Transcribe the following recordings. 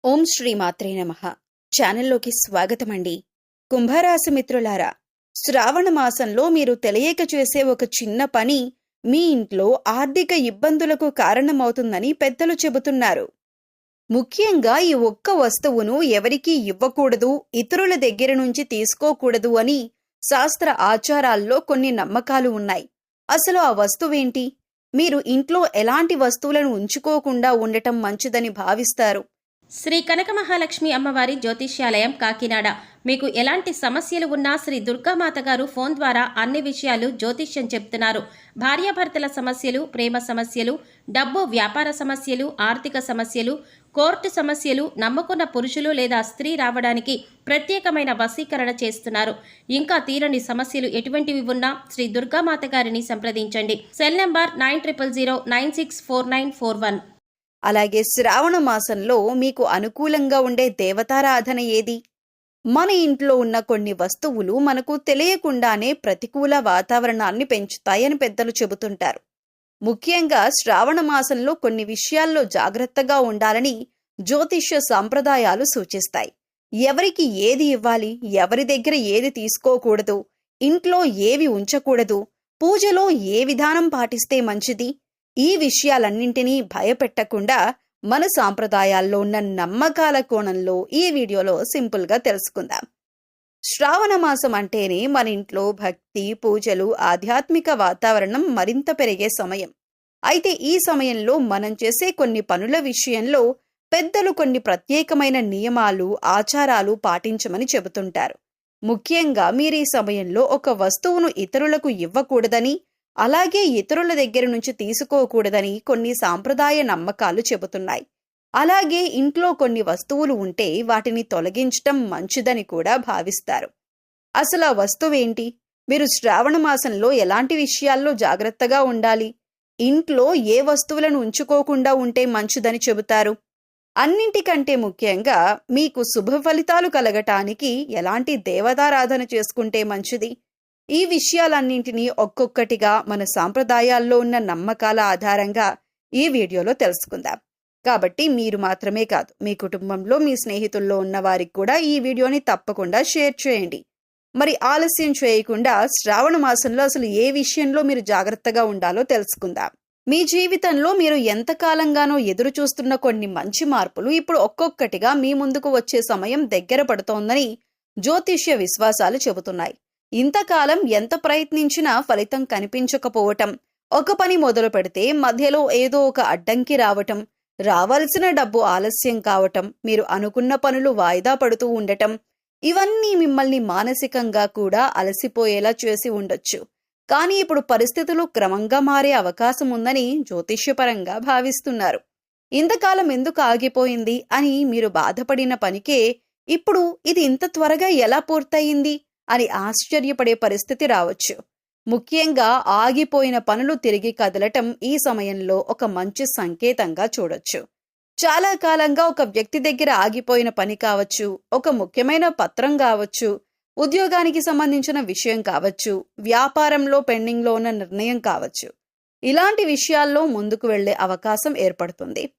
ఓం శ్రీ మాత్రే నమః. ఛానల్లోకి స్వాగతమండి. కుంభరాశి మిత్రులారా, శ్రావణ మాసంలో మీరు తెలియక చేసే ఒక చిన్న పని మీ ఇంట్లో ఆర్థిక ఇబ్బందులకు కారణమవుతుందని పెద్దలు చెబుతున్నారు. ముఖ్యంగా ఈ ఒక్క వస్తువును ఎవరికీ ఇవ్వకూడదు, ఇతరుల దగ్గర నుంచి తీసుకోకూడదు అని శాస్త్ర ఆచారాల్లో కొన్ని నమ్మకాలు ఉన్నాయి. అసలు ఆ వస్తువేంటి? మీరు ఇంట్లో ఎలాంటి వస్తువులను ఉంచుకోకుండా ఉండటం మంచిదని భావిస్తారు? శ్రీ కనక మహాలక్ష్మి అమ్మవారి జ్యోతిష్యాలయం కాకినాడ. మీకు ఎలాంటి సమస్యలు ఉన్నా శ్రీ దుర్గామాత గారు ఫోన్ ద్వారా అన్ని విషయాలు జ్యోతిష్యం చెప్తున్నారు. భార్యాభర్తల సమస్యలు, ప్రేమ సమస్యలు, డబ్బు వ్యాపార సమస్యలు, ఆర్థిక సమస్యలు, కోర్టు సమస్యలు, నమ్ముకున్న పురుషులు లేదా స్త్రీ రావడానికి ప్రత్యేకమైన వశీకరణ చేస్తున్నారు. ఇంకా తీరని సమస్యలు ఎటువంటివి ఉన్నా శ్రీ దుర్గామాత గారిని సంప్రదించండి. Cell number 9000964941. అలాగే శ్రావణ మాసంలో మీకు అనుకూలంగా ఉండే దేవతారాధన ఏది? మన ఇంట్లో ఉన్న కొన్ని వస్తువులు మనకు తెలియకుండానే ప్రతికూల వాతావరణాన్ని పెంచుతాయని పెద్దలు చెబుతుంటారు. ముఖ్యంగా శ్రావణ మాసంలో కొన్ని విషయాల్లో జాగ్రత్తగా ఉండాలని జ్యోతిష్య సాంప్రదాయాలు సూచిస్తాయి. ఎవరికి ఏది ఇవ్వాలి, ఎవరి దగ్గర ఏది తీసుకోకూడదు, ఇంట్లో ఏవి ఉంచకూడదు, పూజలో ఏ విధానం పాటిస్తే మంచిది, ఈ విషయాలన్నింటినీ భయపెట్టకుండా మన సాంప్రదాయాల్లో ఉన్న నమ్మకాల కోణంలో ఈ వీడియోలో సింపుల్గా తెలుసుకుందాం. శ్రావణ మాసం అంటేనే మన ఇంట్లో భక్తి, పూజలు, ఆధ్యాత్మిక వాతావరణం మరింత పెరిగే సమయం. అయితే ఈ సమయంలో మనం చేసే కొన్ని పనుల విషయంలో పెద్దలు కొన్ని ప్రత్యేకమైన నియమాలు, ఆచారాలు పాటించమని చెబుతుంటారు. ముఖ్యంగా మీరు ఈ సమయంలో ఒక వస్తువును ఇతరులకు ఇవ్వకూడదని, అలాగే ఇతరుల దగ్గర నుంచి తీసుకోకూడదని కొన్ని సాంప్రదాయ నమ్మకాలు చెబుతున్నాయి. అలాగే ఇంట్లో కొన్ని వస్తువులు ఉంటే వాటిని తొలగించటం మంచిదని కూడా భావిస్తారు. అసలు ఆ వస్తువేంటి? మీరు శ్రావణ మాసంలో ఎలాంటి విషయాల్లో జాగ్రత్తగా ఉండాలి? ఇంట్లో ఏ వస్తువులను ఉంచుకోకుండా ఉంటే మంచిదని చెబుతారు? అన్నింటికంటే ముఖ్యంగా మీకు శుభ ఫలితాలు కలగటానికి ఎలాంటి దేవతారాధన చేసుకుంటే మంచిది? ఈ విషయాలన్నింటినీ ఒక్కొక్కటిగా మన సాంప్రదాయాల్లో ఉన్న నమ్మకాల ఆధారంగా ఈ వీడియోలో తెలుసుకుందాం. కాబట్టి మీరు మాత్రమే కాదు, మీ కుటుంబంలో మీ స్నేహితుల్లో ఉన్న వారికి కూడా ఈ వీడియోని తప్పకుండా షేర్ చేయండి. మరి ఆలస్యం చేయకుండా శ్రావణ మాసంలో అసలు ఏ విషయంలో మీరు జాగ్రత్తగా ఉండాలో తెలుసుకుందాం. మీ జీవితంలో మీరు ఎంతకాలంగానో ఎదురు చూస్తున్న కొన్ని మంచి మార్పులు ఇప్పుడు ఒక్కొక్కటిగా మీ ముందుకు వచ్చే సమయం దగ్గర పడుతోందని జ్యోతిష్య విశ్వాసాలు చెబుతున్నాయి. ఇంతకాలం ఎంత ప్రయత్నించినా ఫలితం కనిపించకపోవటం, ఒక పని మొదలు పెడితే మధ్యలో ఏదో ఒక అడ్డంకి రావటం, రావాల్సిన డబ్బు ఆలస్యం కావటం, మీరు అనుకున్న పనులు వాయిదా పడుతూ ఉండటం, ఇవన్నీ మిమ్మల్ని మానసికంగా కూడా అలసిపోయేలా చేసి ఉండొచ్చు. కానీ ఇప్పుడు పరిస్థితులు క్రమంగా మారే అవకాశం ఉందని జ్యోతిష్యపరంగా భావిస్తున్నారు. ఇంతకాలం ఎందుకు ఆగిపోయింది అని మీరు బాధపడిన పనికే ఇప్పుడు ఇది ఇంత త్వరగా ఎలా పూర్తయింది అని ఆశ్చర్యపడే పరిస్థితి రావచ్చు. ముఖ్యంగా ఆగిపోయిన పనులు తిరిగి కదలటం ఈ సమయంలో ఒక మంచి సంకేతంగా చూడొచ్చు. చాలా కాలంగా ఒక వ్యక్తి దగ్గర ఆగిపోయిన పని కావచ్చు, ఒక ముఖ్యమైన పత్రం కావచ్చు, ఉద్యోగానికి సంబంధించిన విషయం కావచ్చు, వ్యాపారంలో పెండింగ్లో ఉన్న నిర్ణయం కావచ్చు. ఇలాంటి విషయాల్లో ముందుకు వెళ్లే అవకాశం ఏర్పడుతుంది.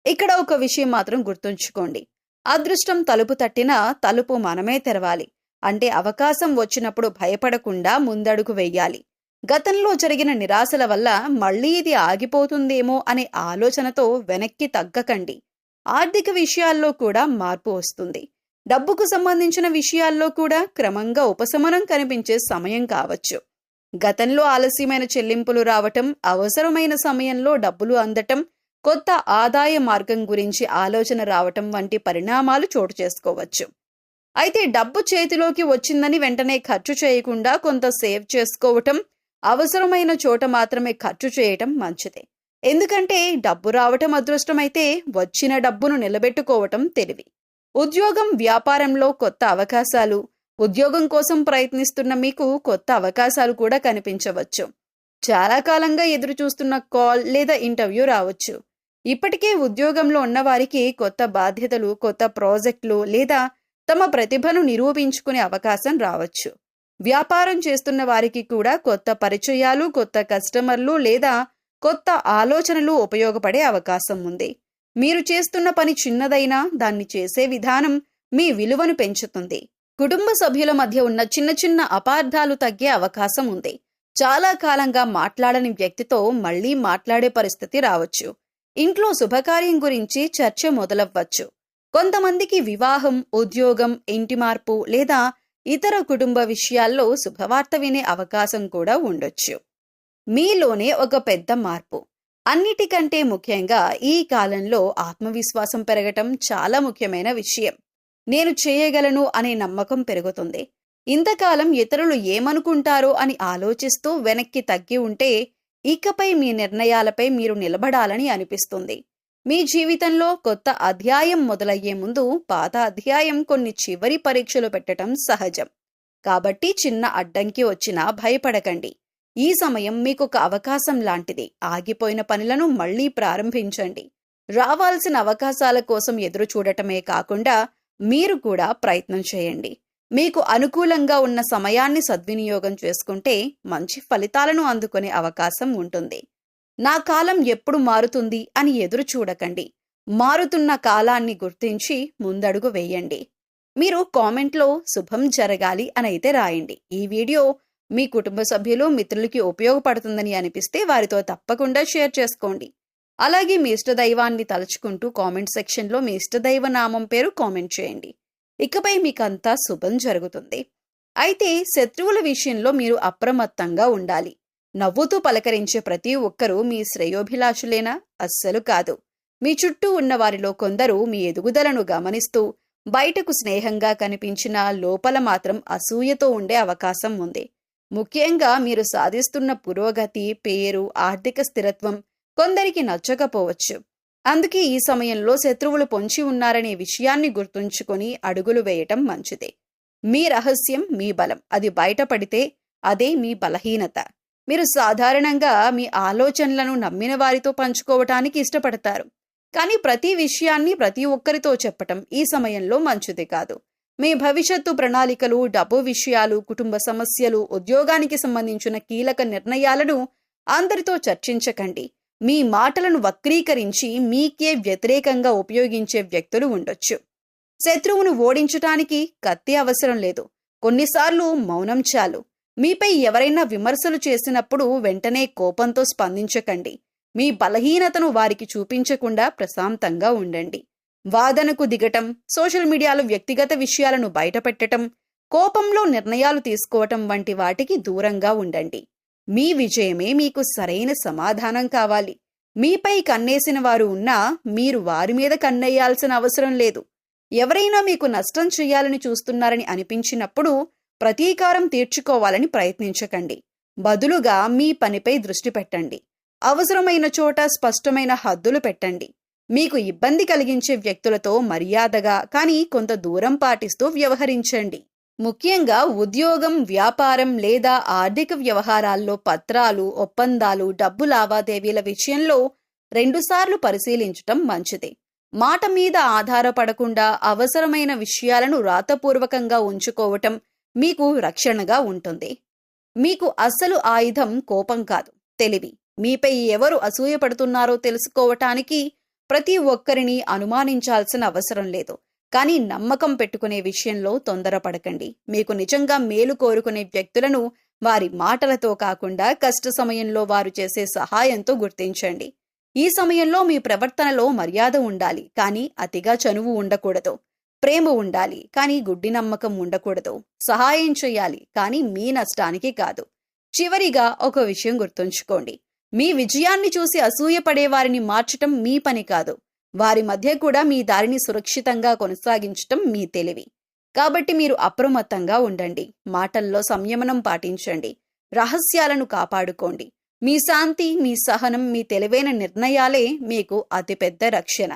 ఇక్కడ ఒక విషయం మాత్రం గుర్తుంచుకోండి. అదృష్టం తలుపు తట్టినా తలుపు మనమే తెరవాలి. అంటే అవకాశం వచ్చినప్పుడు భయపడకుండా ముందడుగు వెయ్యాలి. గతంలో జరిగిన నిరాశల వల్ల మళ్లీ ఇది ఆగిపోతుందేమో అనే ఆలోచనతో వెనక్కి తగ్గకండి. ఆర్థిక విషయాల్లో కూడా మార్పు వస్తుంది. డబ్బుకు సంబంధించిన విషయాల్లో కూడా క్రమంగా ఉపశమనం కనిపించే సమయం కావచ్చు. గతంలో ఆలస్యమైన చెల్లింపులు రావటం, అవసరమైన సమయంలో డబ్బులు అందటం, కొత్త ఆదాయ మార్గం గురించి ఆలోచన రావటం వంటి పరిణామాలు చోటు చేసుకోవచ్చు. అయితే డబ్బు చేతిలోకి వచ్చిందని వెంటనే ఖర్చు చేయకుండా కొంత సేవ్ చేసుకోవటం, అవసరమైన చోట మాత్రమే ఖర్చు చేయటం మంచిదే. ఎందుకంటే డబ్బు రావటం అదృష్టమైతే వచ్చిన డబ్బును నిలబెట్టుకోవటం తెలివి. ఉద్యోగం, వ్యాపారంలో కొత్త అవకాశాలు, ఉద్యోగం కోసం ప్రయత్నిస్తున్న మీకు కొత్త అవకాశాలు కూడా కనిపించవచ్చు. చాలా కాలంగా ఎదురు చూస్తున్న కాల్ లేదా ఇంటర్వ్యూ రావచ్చు. ఇప్పటికే ఉద్యోగంలో ఉన్నవారికి కొత్త బాధ్యతలు, కొత్త ప్రాజెక్టులు లేదా తమ ప్రతిభను నిరూపించుకునే అవకాశం రావచ్చు. వ్యాపారం చేస్తున్న వారికి కూడా కొత్త పరిచయాలు, కొత్త కస్టమర్లు లేదా కొత్త ఆలోచనలు ఉపయోగపడే అవకాశం ఉంది. మీరు చేస్తున్న పని చిన్నదైనా దాన్ని చేసే విధానం మీ విలువను పెంచుతుంది. కుటుంబ సభ్యుల మధ్య ఉన్న చిన్న చిన్న అపార్థాలు తగ్గే అవకాశం ఉంది. చాలా కాలంగా మాట్లాడని వ్యక్తితో మళ్లీ మాట్లాడే పరిస్థితి రావచ్చు. ఇంట్లో శుభకార్యం గురించి చర్చ మొదలవ్వచ్చు. కొంతమందికి వివాహం, ఉద్యోగం, ఇంటి మార్పు లేదా ఇతర కుటుంబ విషయాల్లో శుభవార్త వినే అవకాశం కూడా ఉండొచ్చు. మీలోనే ఒక పెద్ద మార్పు. అన్నిటికంటే ముఖ్యంగా ఈ కాలంలో ఆత్మవిశ్వాసం పెరగటం చాలా ముఖ్యమైన విషయం. నేను చేయగలను అనే నమ్మకం పెరుగుతుంది. ఇంతకాలం ఇతరులు ఏమనుకుంటారో అని ఆలోచిస్తూ వెనక్కి తగ్గి ఉంటే ఇకపై మీ నిర్ణయాలపై మీరు నిలబడాలని అనిపిస్తుంది. మీ జీవితంలో కొత్త అధ్యాయం మొదలయ్యే ముందు పాత అధ్యాయం కొన్ని చివరి పరీక్షలు పెట్టడం సహజం. కాబట్టి చిన్న అడ్డంకి వచ్చినా భయపడకండి. ఈ సమయం మీకొక అవకాశం లాంటిది. ఆగిపోయిన పనులను మళ్లీ ప్రారంభించండి. రావాల్సిన అవకాశాల కోసం ఎదురు చూడటమే కాకుండా మీరు కూడా ప్రయత్నం చేయండి. మీకు అనుకూలంగా ఉన్న సమయాన్ని సద్వినియోగం చేసుకుంటే మంచి ఫలితాలను అందుకునే అవకాశం ఉంటుంది. నా కాలం ఎప్పుడు మారుతుంది అని ఎదురు చూడకండి. మారుతున్న కాలాన్ని గుర్తించి ముందడుగు వేయండి. మీరు కామెంట్లో శుభం జరగాలి అనైతే రాయండి. ఈ వీడియో మీ కుటుంబ సభ్యులు, మిత్రులకి ఉపయోగపడుతుందని అనిపిస్తే వారితో తప్పకుండా షేర్ చేసుకోండి. అలాగే మీ ఇష్టదైవాన్ని తలుచుకుంటూ కామెంట్ సెక్షన్లో మీ ఇష్టదైవ నామం పేరు కామెంట్ చేయండి. ఇకపై మీకంతా శుభం జరుగుతుంది. అయితే శత్రువుల విషయంలో మీరు అప్రమత్తంగా ఉండాలి. నవ్వుతూ పలకరించే ప్రతి ఒక్కరూ మీ శ్రేయోభిలాషులేనా? అస్సలు కాదు. మీ చుట్టూ ఉన్న వారిలో కొందరు మీ ఎదుగుదలను గమనిస్తూ బయటకు స్నేహంగా కనిపించినా లోపల మాత్రం అసూయతో ఉండే అవకాశం ఉంది. ముఖ్యంగా మీరు సాధిస్తున్న పురోగతి, పేరు, ఆర్థిక స్థిరత్వం కొందరికి నచ్చకపోవచ్చు. అందుకే ఈ సమయంలో శత్రువులు పొంచి ఉన్నారనే విషయాన్ని గుర్తుంచుకొని అడుగులు వేయటం మంచిది. మీ రహస్యం మీ బలం. అది బయటపడితే అదే మీ బలహీనత. మీరు సాధారణంగా మీ ఆలోచనలను నమ్మిన వారితో పంచుకోవటానికి ఇష్టపడతారు. కానీ ప్రతి విషయాన్ని ప్రతి ఒక్కరితో చెప్పటం ఈ సమయంలో మంచిది కాదు. మీ భవిష్యత్తు ప్రణాళికలు, డబ్బు విషయాలు, కుటుంబ సమస్యలు, ఉద్యోగానికి సంబంధించిన కీలక నిర్ణయాలను అందరితో చర్చించకండి. మీ మాటలను వక్రీకరించి మీకే వ్యతిరేకంగా ఉపయోగించే వ్యక్తులు ఉండొచ్చు. శత్రువును ఓడించటానికి కత్తి అవసరం లేదు. కొన్నిసార్లు మౌనం చాలు. మీపై ఎవరైనా విమర్శలు చేసినప్పుడు వెంటనే కోపంతో స్పందించకండి. మీ బలహీనతను వారికి చూపించకుండా ప్రశాంతంగా ఉండండి. వాదనకు దిగటం, సోషల్ మీడియాలో వ్యక్తిగత విషయాలను బయటపెట్టటం, కోపంలో నిర్ణయాలు తీసుకోవటం వంటి వాటికి దూరంగా ఉండండి. మీ విజయమే మీకు సరైన సమాధానం కావాలి. మీపై కన్నేసిన వారు ఉన్నా మీరు వారి మీద కన్నేయాల్సిన అవసరం లేదు. ఎవరైనా మీకు నష్టం చేయాలని చూస్తున్నారని అనిపించినప్పుడు ప్రతీకారం తీర్చుకోవాలని ప్రయత్నించకండి. బదులుగా మీ పనిపై దృష్టి పెట్టండి. అవసరమైన చోట స్పష్టమైన హద్దులు పెట్టండి. మీకు ఇబ్బంది కలిగించే వ్యక్తులతో మర్యాదగా కానీ కొంత దూరం పాటిస్తూ వ్యవహరించండి. ముఖ్యంగా ఉద్యోగం, వ్యాపారం లేదా ఆర్థిక వ్యవహారాల్లో పత్రాలు, ఒప్పందాలు, డబ్బు లావాదేవీల విషయంలో 2 సార్లు పరిశీలించటం మంచిది. మాట మీద ఆధారపడకుండా అవసరమైన విషయాలను రాతపూర్వకంగా ఉంచుకోవటం మీకు రక్షణగా ఉంటుంది. మీకు అసలు ఆయుధం కోపం కాదు, తెలివి. మీపై ఎవరు అసూయపడుతున్నారో తెలుసుకోవటానికి ప్రతి ఒక్కరిని అనుమానించాల్సిన అవసరం లేదు. కానీ నమ్మకం పెట్టుకునే విషయంలో తొందరపడకండి. మీకు నిజంగా మేలు కోరుకునే వ్యక్తులను వారి మాటలతో కాకుండా కష్ట సమయంలో వారు చేసే సహాయంతో గుర్తించండి. ఈ సమయంలో మీ ప్రవర్తనలో మర్యాద ఉండాలి, కానీ అతిగా చనువు ఉండకూడదు. ప్రేమ ఉండాలి, కానీ గుడ్డి నమ్మకం ఉండకూడదు. సహాయం చేయాలి, కానీ మీ నష్టానికి కాదు. చివరిగా ఒక విషయం గుర్తుంచుకోండి. మీ విజయాన్ని చూసి అసూయపడే వారిని మార్చటం మీ పని కాదు. వారి మధ్య కూడా మీ దారిని సురక్షితంగా కొనసాగించటం మీ తెలివి. కాబట్టి మీరు అప్రమత్తంగా ఉండండి. మాటల్లో సంయమనం పాటించండి. రహస్యాలను కాపాడుకోండి. మీ శాంతి, మీ సహనం, మీ తెలివైన నిర్ణయాలే మీకు అతిపెద్ద రక్షణ.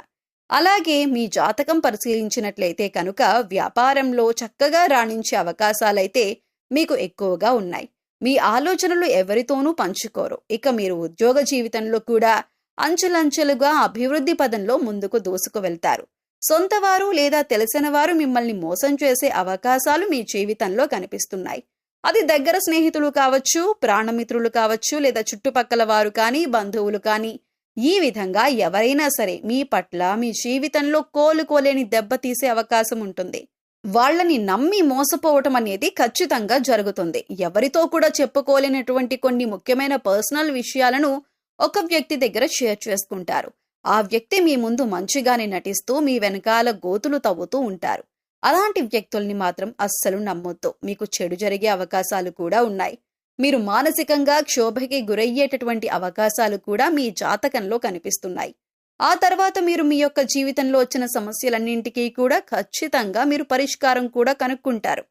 అలాగే మీ జాతకం పరిశీలించినట్లయితే కనుక వ్యాపారంలో చక్కగా రాణించే అవకాశాలైతే మీకు ఎక్కువగా ఉన్నాయి. మీ ఆలోచనలు ఎవరితోనూ పంచుకోరు. ఇక మీరు ఉద్యోగ జీవితంలో కూడా అంచెలంచెలుగా అభివృద్ధి పదంలో ముందుకు దూసుకు వెళ్తారు. సొంతవారు లేదా తెలిసిన వారు మిమ్మల్ని మోసం చేసే అవకాశాలు మీ జీవితంలో కనిపిస్తున్నాయి. అది దగ్గర స్నేహితులు కావచ్చు, ప్రాణమిత్రులు కావచ్చు, లేదా చుట్టుపక్కల వారు కానీ, బంధువులు కానీ, ఈ విధంగా ఎవరైనా సరే మీ పట్ల మీ జీవితంలో కోలుకోలేని దెబ్బ తీసే అవకాశం ఉంటుంది. వాళ్ళని నమ్మి మోసపోవటం అనేది ఖచ్చితంగా జరుగుతుంది. ఎవరితో కూడా చెప్పుకోలేనటువంటి కొన్ని ముఖ్యమైన పర్సనల్ విషయాలను ఒక వ్యక్తి దగ్గర షేర్ చేసుకుంటారు. ఆ వ్యక్తి మీ ముందు మంచిగానే నటిస్తూ మీ వెనకాల గోతులు తవ్వుతూ ఉంటారు. అలాంటి వ్యక్తుల్ని మాత్రం అస్సలు నమ్మొద్దు. మీకు చెడు జరిగే అవకాశాలు కూడా ఉన్నాయి. మీరు మానసికంగా క్షోభకి గురయ్యేటటువంటి అవకాశాలు కూడా మీ జాతకంలో కనిపిస్తున్నాయి. ఆ తర్వాత మీరు మీ యొక్క జీవితంలో వచ్చిన సమస్యలన్నింటికీ కూడా ఖచ్చితంగా మీరు పరిష్కారం కూడా కనుక్కుంటారు.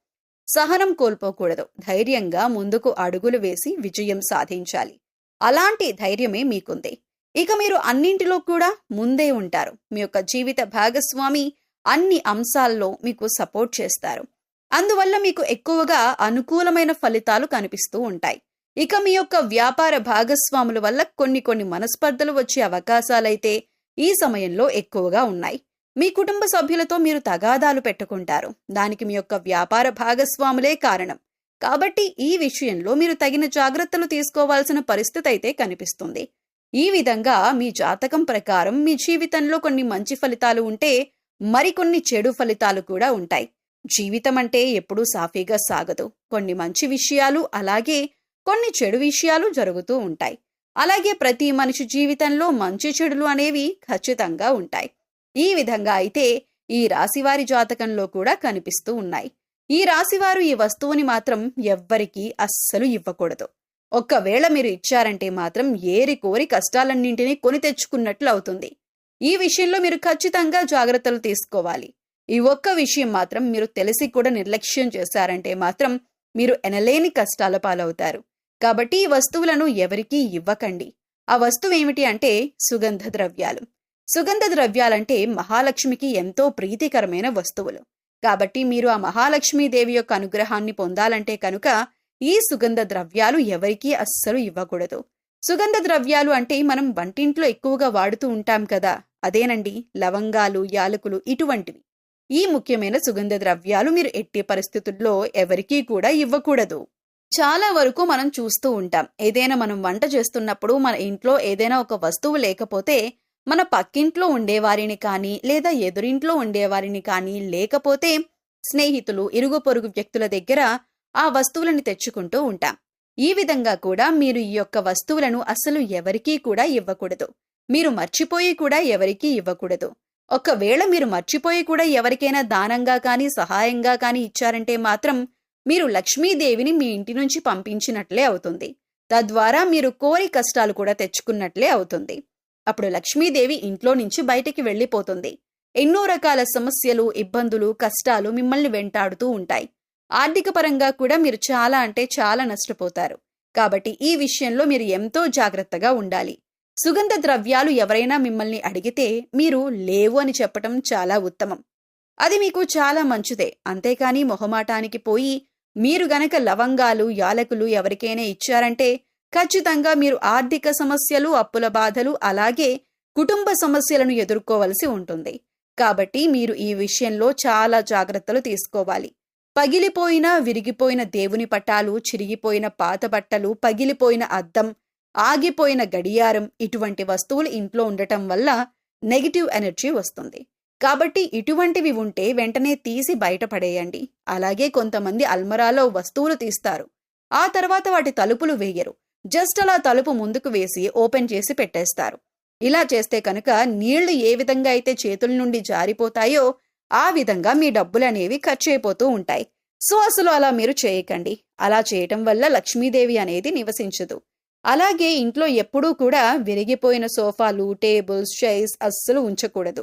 సహనం కోల్పోకూడదు. ధైర్యంగా ముందుకు అడుగులు వేసి విజయం సాధించాలి. అలాంటి ధైర్యమే మీకుంది. ఇక మీరు అన్నింటిలో కూడా ముందే ఉంటారు. మీ యొక్క జీవిత భాగస్వామి అన్ని అంశాల్లో మీకు సపోర్ట్ చేస్తారు. అందువల్ల మీకు ఎక్కువగా అనుకూలమైన ఫలితాలు కనిపిస్తూ ఉంటాయి. ఇక మీ యొక్క వ్యాపార భాగస్వాముల వల్ల కొన్ని మనస్పర్ధలు వచ్చే అవకాశాలైతే ఈ సమయంలో ఎక్కువగా ఉన్నాయి. మీ కుటుంబ సభ్యులతో మీరు తగాదాలు పెట్టుకుంటారు. దానికి మీ యొక్క వ్యాపార భాగస్వాములే కారణం. కాబట్టి ఈ విషయంలో మీరు తగిన జాగ్రత్తలు తీసుకోవాల్సిన పరిస్థితి అయితే కనిపిస్తుంది. ఈ విధంగా మీ జాతకం ప్రకారం మీ జీవితంలో కొన్ని మంచి ఫలితాలు ఉంటే మరికొన్ని చెడు ఫలితాలు కూడా ఉంటాయి. జీవితం అంటే ఎప్పుడూ సాఫీగా సాగదు. కొన్ని మంచి విషయాలు అలాగే కొన్ని చెడు విషయాలు జరుగుతూ ఉంటాయి. అలాగే ప్రతి మనిషి జీవితంలో మంచి చెడులు అనేవి ఖచ్చితంగా ఉంటాయి. ఈ విధంగా అయితే ఈ రాశివారి జాతకంలో కూడా కనిపిస్తూ ఉన్నాయి. ఈ రాశివారు ఈ వస్తువుని మాత్రం ఎవ్వరికీ అస్సలు ఇవ్వకూడదు. ఒక్కవేళ మీరు ఇచ్చారంటే మాత్రం ఏరి కోరి కష్టాలన్నింటినీ కొని తెచ్చుకున్నట్లు అవుతుంది. ఈ విషయంలో మీరు ఖచ్చితంగా జాగ్రత్తలు తీసుకోవాలి. ఈ ఒక్క విషయం మాత్రం మీరు తెలిసి కూడా నిర్లక్ష్యం చేశారంటే మాత్రం మీరు ఎనలేని కష్టాల పాలవుతారు. కాబట్టి ఈ వస్తువులను ఎవరికీ ఇవ్వకండి. ఆ వస్తువు ఏమిటి అంటే సుగంధ ద్రవ్యాలు. సుగంధ ద్రవ్యాలంటే మహాలక్ష్మికి ఎంతో ప్రీతికరమైన వస్తువులు. కాబట్టి మీరు ఆ మహాలక్ష్మీదేవి యొక్క అనుగ్రహాన్ని పొందాలంటే కనుక ఈ సుగంధ ద్రవ్యాలు ఎవరికీ అస్సలు ఇవ్వకూడదు. సుగంధ ద్రవ్యాలు అంటే మనం వంటింట్లో ఎక్కువగా వాడుతూ ఉంటాం కదా, అదేనండి లవంగాలు, యాలకులు ఇటువంటివి. ఈ ముఖ్యమైన సుగంధ ద్రవ్యాలు మీరు ఎట్టి పరిస్థితుల్లో ఎవరికీ కూడా ఇవ్వకూడదు. చాలా వరకు మనం చూస్తూ ఉంటాం, ఏదైనా మనం వంట చేస్తున్నప్పుడు మన ఇంట్లో ఏదైనా ఒక వస్తువు లేకపోతే మన పక్కింట్లో ఉండేవారిని కానీ లేదా ఎదురింట్లో ఉండేవారిని కానీ లేకపోతే స్నేహితులు, ఇరుగు పొరుగు వ్యక్తుల దగ్గర ఆ వస్తువులను తెచ్చుకుంటూ ఉంటాం. ఈ విధంగా కూడా మీరు ఈ యొక్క వస్తువులను అసలు ఎవరికీ కూడా ఇవ్వకూడదు. మీరు మర్చిపోయి కూడా ఎవరికీ ఇవ్వకూడదు. ఒకవేళ మీరు మర్చిపోయి కూడా ఎవరికైనా దానంగా కానీ సహాయంగా కానీ ఇచ్చారంటే మాత్రం మీరు లక్ష్మీదేవిని మీ ఇంటి నుంచి పంపించినట్లే అవుతుంది. తద్వారా మీరు కోరి కష్టాలు కూడా తెచ్చుకున్నట్లే అవుతుంది. అప్పుడు లక్ష్మీదేవి ఇంట్లో నుంచి బయటికి వెళ్ళిపోతుంది. ఎన్నో రకాల సమస్యలు, ఇబ్బందులు, కష్టాలు మిమ్మల్ని వెంటాడుతూ ఉంటాయి. ఆర్థిక పరంగా కూడా మీరు చాలా అంటే చాలా నష్టపోతారు. కాబట్టి ఈ విషయంలో మీరు ఎంతో జాగ్రత్తగా ఉండాలి. సుగంధ ద్రవ్యాలు ఎవరైనా మిమ్మల్ని అడిగితే మీరు లేవు అని చెప్పటం చాలా ఉత్తమం. అది మీకు చాలా మంచిదే. అంతేకాని మొహమాటానికి పోయి మీరు గనక లవంగాలు, యాలకులు ఎవరికైనా ఇచ్చారంటే ఖచ్చితంగా మీరు ఆర్థిక సమస్యలు, అప్పుల బాధలు అలాగే కుటుంబ సమస్యలను ఎదుర్కోవలసి ఉంటుంది. కాబట్టి మీరు ఈ విషయంలో చాలా జాగ్రత్తలు తీసుకోవాలి. పగిలిపోయిన, విరిగిపోయిన దేవుని పటాలు, చిరిగిపోయిన పాత బట్టలు, పగిలిపోయిన అద్దం, ఆగిపోయిన గడియారం ఇటువంటి వస్తువులు ఇంట్లో ఉండటం వల్ల నెగిటివ్ ఎనర్జీ వస్తుంది. కాబట్టి ఇటువంటివి ఉంటే వెంటనే తీసి బయటపడేయండి. అలాగే కొంతమంది అల్మరాలో వస్తువులు తీస్తారు, ఆ తర్వాత వాటి తలుపులు వేయరు. జస్ట్ అలా తలుపు ముందుకు వేసి ఓపెన్ చేసి పెట్టేస్తారు. ఇలా చేస్తే కనుక నీళ్లు ఏ విధంగా అయితే చేతుల నుండి జారిపోతాయో ఆ విధంగా మీ డబ్బులనేవి ఖర్చు అయిపోతూ ఉంటాయి. సో అసలు అలా మీరు చేయకండి. అలా చేయటం వల్ల లక్ష్మీదేవి అనేది నివసించదు. అలాగే ఇంట్లో ఎప్పుడూ కూడా విరిగిపోయిన సోఫాలు, టేబుల్స్, చైర్స్ అస్సలు ఉంచకూడదు.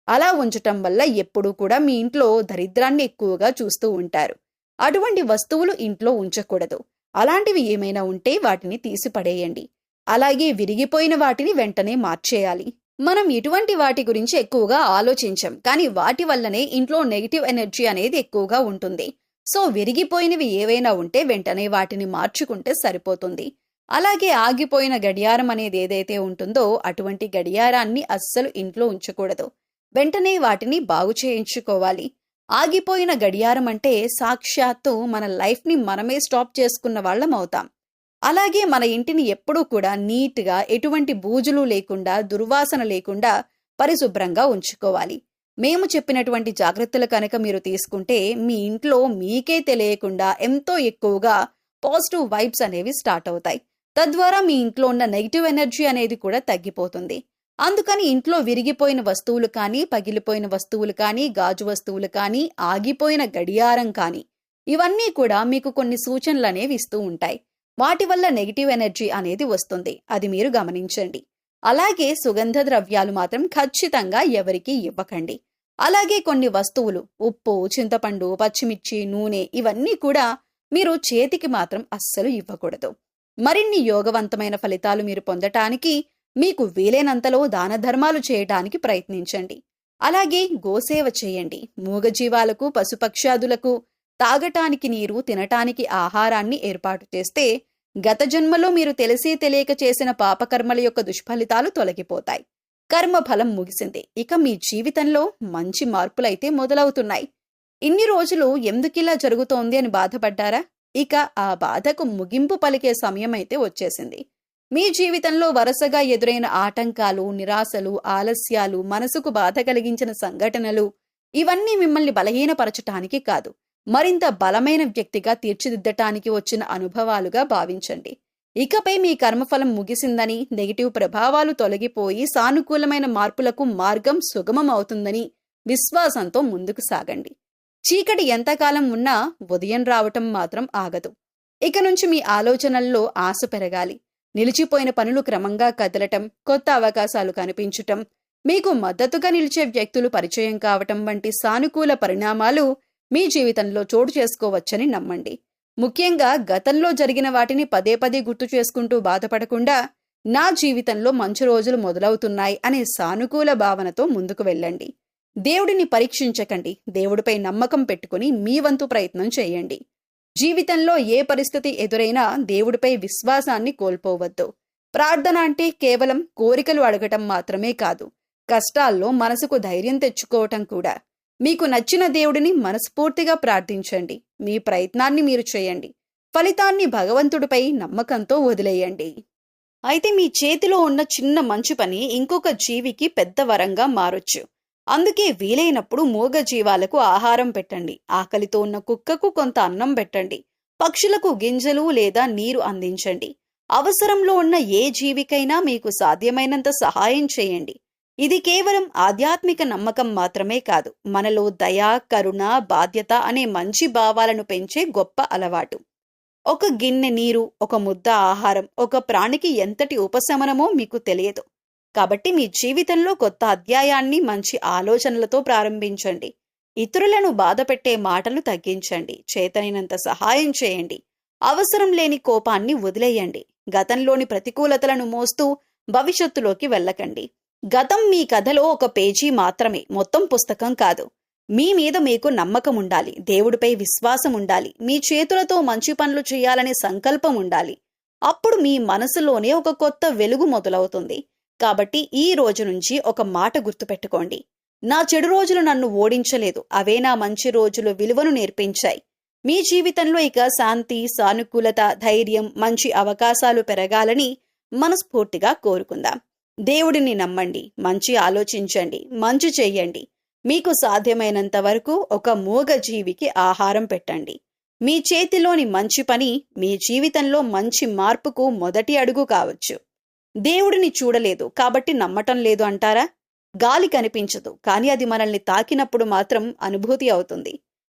అలా ఉంచటం వల్ల ఎప్పుడూ కూడా మీ ఇంట్లో దరిద్రాన్ని ఎక్కువగా చూస్తూ ఉంటారు. అటువంటి వస్తువులు ఇంట్లో ఉంచకూడదు. అలాంటివి ఏమైనా ఉంటే వాటిని తీసి పడేయండి. అలాగే విరిగిపోయిన వాటిని వెంటనే మార్చేయాలి. మనం ఇటువంటి వాటి గురించి ఎక్కువగా ఆలోచించం, కానీ వాటి వల్లనే ఇంట్లో నెగిటివ్ ఎనర్జీ అనేది ఎక్కువగా ఉంటుంది. సో విరిగిపోయినవి ఏవైనా ఉంటే వెంటనే వాటిని మార్చుకుంటే సరిపోతుంది. అలాగే ఆగిపోయిన గడియారం అనేది ఏదైతే ఉంటుందో అటువంటి గడియారాన్ని అస్సలు ఇంట్లో ఉంచకూడదు. వెంటనే వాటిని బాగు చేయించుకోవాలి. ఆగిపోయిన గడియారం అంటే సాక్షాత్తు మన లైఫ్ని మనమే స్టాప్ చేసుకున్న వాళ్ళం అవుతాం. అలాగే మన ఇంటిని ఎప్పుడూ కూడా నీట్‌గా, ఎటువంటి బూజులు లేకుండా, దుర్వాసన లేకుండా పరిశుభ్రంగా ఉంచుకోవాలి. మేము చెప్పినటువంటి జాగ్రత్తలు కనుక మీరు తీసుకుంటే మీ ఇంట్లో మీకే తెలియకుండా ఎంతో ఎక్కువగా పాజిటివ్ వైబ్స్ అనేవి స్టార్ట్ అవుతాయి. తద్వారా మీ ఇంట్లో ఉన్న నెగెటివ్ ఎనర్జీ అనేది కూడా తగ్గిపోతుంది. అందుకని ఇంట్లో విరిగిపోయిన వస్తువులు కానీ, పగిలిపోయిన వస్తువులు కానీ, గాజు వస్తువులు కానీ, ఆగిపోయిన గడియారం కానీ ఇవన్నీ కూడా మీకు కొన్ని సూచనలనేవి ఇస్తూ ఉంటాయి. వాటి వల్ల నెగెటివ్ ఎనర్జీ అనేది వస్తుంది. అది మీరు గమనించండి. అలాగే సుగంధ ద్రవ్యాలు మాత్రం ఖచ్చితంగా ఎవరికీ ఇవ్వకండి. అలాగే కొన్ని వస్తువులు ఉప్పు, చింతపండు, పచ్చిమిర్చి, నూనె ఇవన్నీ కూడా మీరు చేతికి మాత్రం అస్సలు ఇవ్వకూడదు. మరిన్ని యోగవంతమైన ఫలితాలు మీరు పొందటానికి మీకు వీలైనంతలో దాన ధర్మాలు చేయటానికి ప్రయత్నించండి. అలాగే గోసేవ చేయండి. మూగజీవాలకు, పశుపక్షాదులకు తాగటానికి నీరు, తినటానికి ఆహారాన్ని ఏర్పాటు చేస్తే గత జన్మలో మీరు తెలిసి తెలియక చేసిన పాపకర్మల యొక్క దుష్ఫలితాలు తొలగిపోతాయి. కర్మఫలం ముగిసింది. ఇక మీ జీవితంలో మంచి మార్పులైతే మొదలవుతున్నాయి. ఇన్ని రోజులు ఎందుకిలా జరుగుతోంది అని బాధపడ్డారా? ఇక ఆ బాధకు ముగింపు పలికే సమయం అయితే వచ్చేసింది. మీ జీవితంలో వరుసగా ఎదురైన ఆటంకాలు, నిరాశలు, ఆలస్యాలు, మనసుకు బాధ కలిగించిన సంఘటనలు ఇవన్నీ మిమ్మల్ని బలహీనపరచటానికి కాదు, మరింత బలమైన వ్యక్తిగా తీర్చిదిద్దటానికి వచ్చిన అనుభవాలుగా భావించండి. ఇకపై మీ కర్మఫలం ముగిసిందని, నెగిటివ్ ప్రభావాలు తొలగిపోయి సానుకూలమైన మార్పులకు మార్గం సుగమం అవుతుందని విశ్వాసంతో ముందుకు సాగండి. చీకటి ఎంతకాలం ఉన్నా ఉదయం రావటం మాత్రం ఆగదు. ఇక నుంచి మీ ఆలోచనల్లో ఆశ పెరగాలి. నిలిచిపోయిన పనులు క్రమంగా కదలటం, కొత్త అవకాశాలు కనిపించటం, మీకు మద్దతుగా నిలిచే వ్యక్తులు పరిచయం కావటం వంటి సానుకూల పరిణామాలు మీ జీవితంలో చోటు చేసుకోవచ్చని నమ్మండి. ముఖ్యంగా గతంలో జరిగిన వాటిని పదే పదే గుర్తు చేసుకుంటూ బాధపడకుండా నా జీవితంలో మంచి రోజులు మొదలవుతున్నాయి అనే సానుకూల భావనతో ముందుకు వెళ్ళండి. దేవుడిని పరీక్షించకండి. దేవుడిపై నమ్మకం పెట్టుకుని మీ వంతు ప్రయత్నం చేయండి. జీవితంలో ఏ పరిస్థితి ఎదురైనా దేవుడిపై విశ్వాసాన్ని కోల్పోవద్దు. ప్రార్థన అంటే కేవలం కోరికలు అడగటం మాత్రమే కాదు, కష్టాల్లో మనసుకు ధైర్యం తెచ్చుకోవటం కూడా. మీకు నచ్చిన దేవుడిని మనస్ఫూర్తిగా ప్రార్థించండి. మీ ప్రయత్నాన్ని మీరు చేయండి. ఫలితాన్ని భగవంతుడిపై నమ్మకంతో వదిలేయండి. అయితే మీ చేతిలో ఉన్న చిన్న మంచి పని ఇంకొక జీవికి పెద్ద వరంగా మారొచ్చు. అందుకే వీలైనప్పుడు మూగ జీవాలకు ఆహారం పెట్టండి. ఆకలితో ఉన్న కుక్కకు కొంత అన్నం పెట్టండి. పక్షులకు గింజలు లేదా నీరు అందించండి. అవసరంలో ఉన్న ఏ జీవికైనా మీకు సాధ్యమైనంత సహాయం చేయండి. ఇది కేవలం ఆధ్యాత్మిక నమ్మకం మాత్రమే కాదు, మనలో దయ, కరుణ, బాధ్యత అనే మంచి భావాలను పెంచే గొప్ప అలవాటు. ఒక గిన్నె నీరు, ఒక ముద్ద ఆహారం ఒక ప్రాణికి ఎంతటి ఉపశమనమో మీకు తెలియదు. కాబట్టి మీ జీవితంలో కొత్త అధ్యాయాన్ని మంచి ఆలోచనలతో ప్రారంభించండి. ఇతరులను బాధపెట్టే మాటలు తగ్గించండి. చేతనైనంత సహాయం చేయండి. అవసరం లేని కోపాన్ని వదిలేయండి. గతంలోని ప్రతికూలతలను మోస్తూ భవిష్యత్తులోకి వెళ్ళకండి. గతం మీ కథలో ఒక పేజీ మాత్రమే, మొత్తం పుస్తకం కాదు. మీ మీద మీకు నమ్మకం ఉండాలి. దేవుడిపై విశ్వాసం ఉండాలి. మీ చేతులతో మంచి పనులు చేయాలనే సంకల్పం ఉండాలి. అప్పుడు మీ మనసులోనే ఒక కొత్త వెలుగు మొదలవుతుంది. కాబట్టి ఈ రోజు నుంచి ఒక మాట గుర్తుపెట్టుకోండి. నా చెడు రోజులు నన్ను ఓడించలేదు, అవే నా మంచి రోజులు విలువను నేర్పించాయి. మీ జీవితంలో ఇక శాంతి, సానుకూలత, ధైర్యం, మంచి అవకాశాలు పెరగాలని మనస్ఫూర్తిగా కోరుకుందాం. దేవుడిని నమ్మండి, మంచి ఆలోచించండి, మంచి చెయ్యండి. మీకు సాధ్యమైనంత వరకు ఒక మూగ జీవికి ఆహారం పెట్టండి. మీ చేతిలోని మంచి పని మీ జీవితంలో మంచి మార్పుకు మొదటి అడుగు కావచ్చు. దేవుడిని చూడలేదు కాబట్టి నమ్మటం లేదు అంటారా? గాలి కనిపించదు, కానీ అది మనల్ని తాకినప్పుడు మాత్రం అనుభూతి అవుతుంది.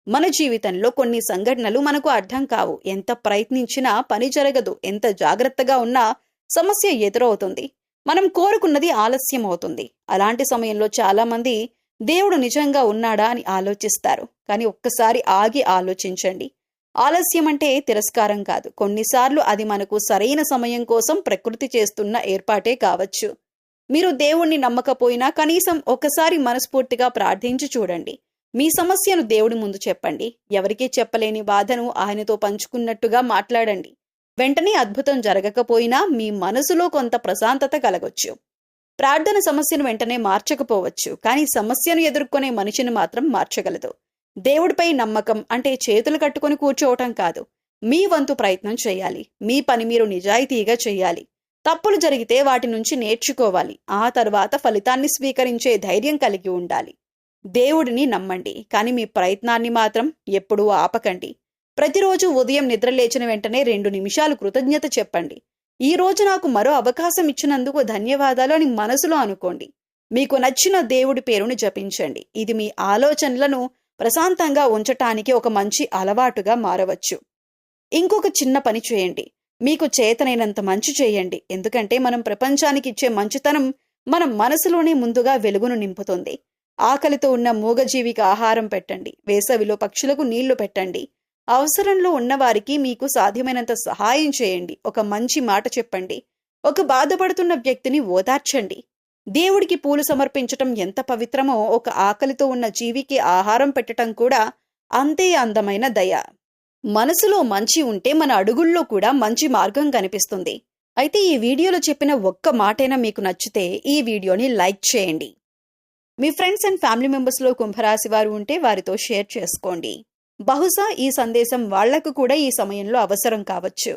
మన జీవితంలో కొన్ని సంఘటనలు మనకు అర్థం కావు. ఎంత ప్రయత్నించినా పని జరగదు. ఎంత జాగ్రత్తగా ఉన్నా సమస్య ఎదురవుతుంది. మనం కోరుకున్నది ఆలస్యం అవుతుంది. అలాంటి సమయంలో చాలా మంది దేవుడు నిజంగా ఉన్నాడా అని ఆలోచిస్తారు. కానీ ఒక్కసారి ఆగి ఆలోచించండి. ఆలస్యం అంటే తిరస్కారం కాదు. కొన్నిసార్లు అది మనకు సరైన సమయం కోసం ప్రకృతి చేస్తున్న ఏర్పాటే కావచ్చు. మీరు దేవుణ్ణి నమ్మకపోయినా కనీసం ఒకసారి మనస్ఫూర్తిగా ప్రార్థించి చూడండి. మీ సమస్యను దేవుడి ముందు చెప్పండి. ఎవరికీ చెప్పలేని బాధను ఆయనతో పంచుకున్నట్టుగా మాట్లాడండి. వెంటనే అద్భుతం జరగకపోయినా మీ మనసులో కొంత ప్రశాంతత కలగొచ్చు. ప్రార్థన సమస్యను వెంటనే మార్చకపోవచ్చు, కానీ సమస్యను ఎదుర్కొనే మనిషిని మాత్రం మార్చగలదు. దేవుడిపై నమ్మకం అంటే చేతులు కట్టుకొని కూర్చోవటం కాదు. మీ వంతు ప్రయత్నం చేయాలి. మీ పని మీరు నిజాయితీగా చేయాలి. తప్పులు జరిగితే వాటి నుంచి నేర్చుకోవాలి. ఆ తర్వాత ఫలితాన్ని స్వీకరించే ధైర్యం కలిగి ఉండాలి. దేవుడిని నమ్మండి, కానీ మీ ప్రయత్నాన్ని మాత్రం ఎప్పుడూ ఆపకండి. ప్రతిరోజు ఉదయం నిద్ర లేచిన వెంటనే 2 నిమిషాలు కృతజ్ఞత చెప్పండి. ఈ రోజు నాకు మరో అవకాశం ఇచ్చినందుకు ధన్యవాదాలు అని మనసులో అనుకోండి. మీకు నచ్చిన దేవుడి పేరును జపించండి. ఇది మీ ఆలోచనలను ప్రశాంతంగా ఉంచటానికి ఒక మంచి అలవాటుగా మారవచ్చు. ఇంకొక చిన్న పని చేయండి. మీకు చేతనైనంత మంచి చేయండి. ఎందుకంటే మనం ప్రపంచానికి ఇచ్చే మంచితనం మన మనసులోనే ముందుగా వెలుగును నింపుతుంది. ఆకలితో ఉన్న మూగజీవికి ఆహారం పెట్టండి. వేసవిలో పక్షులకు నీళ్లు పెట్టండి. అవసరంలో ఉన్నవారికి మీకు సాధ్యమైనంత సహాయం చేయండి. ఒక మంచి మాట చెప్పండి. ఒక బాధపడుతున్న వ్యక్తిని ఓదార్చండి. దేవుడికి పూలు సమర్పించటం ఎంత పవిత్రమో, ఒక ఆకలితో ఉన్న జీవికి ఆహారం పెట్టటం కూడా అంతే అందమైన దయ. మనసులో మంచి ఉంటే మన అడుగుల్లో కూడా మంచి మార్గం కనిపిస్తుంది. అయితే ఈ వీడియోలో చెప్పిన ఒక్క మాటైనా మీకు నచ్చితే ఈ వీడియోని లైక్ చేయండి. మీ ఫ్రెండ్స్ అండ్ ఫ్యామిలీ మెంబర్స్లో కుంభరాశి వారు ఉంటే వారితో షేర్ చేసుకోండి. బహుశా ఈ సందేశం వాళ్లకు కూడా ఈ సమయంలో అవసరం కావచ్చు.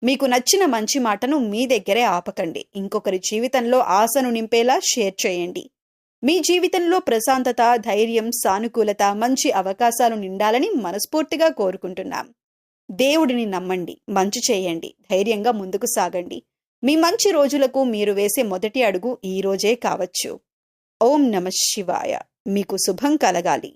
మీకు నచ్చిన మంచి మాటను మీ దగ్గరే ఆపకండి. ఇంకొకరి జీవితంలో ఆశను నింపేలా షేర్ చేయండి. మీ జీవితంలో ప్రశాంతత, ధైర్యం, సానుకూలత, మంచి అవకాశాలు నిండాలని మనస్ఫూర్తిగా కోరుకుంటున్నాం. దేవుడిని నమ్మండి, మంచి చేయండి, ధైర్యంగా ముందుకు సాగండి. మీ మంచి రోజులకు మీరు వేసే మొదటి అడుగు ఈ రోజే కావచ్చు. ఓం నమః శివాయ. మీకు శుభం కలగాలి.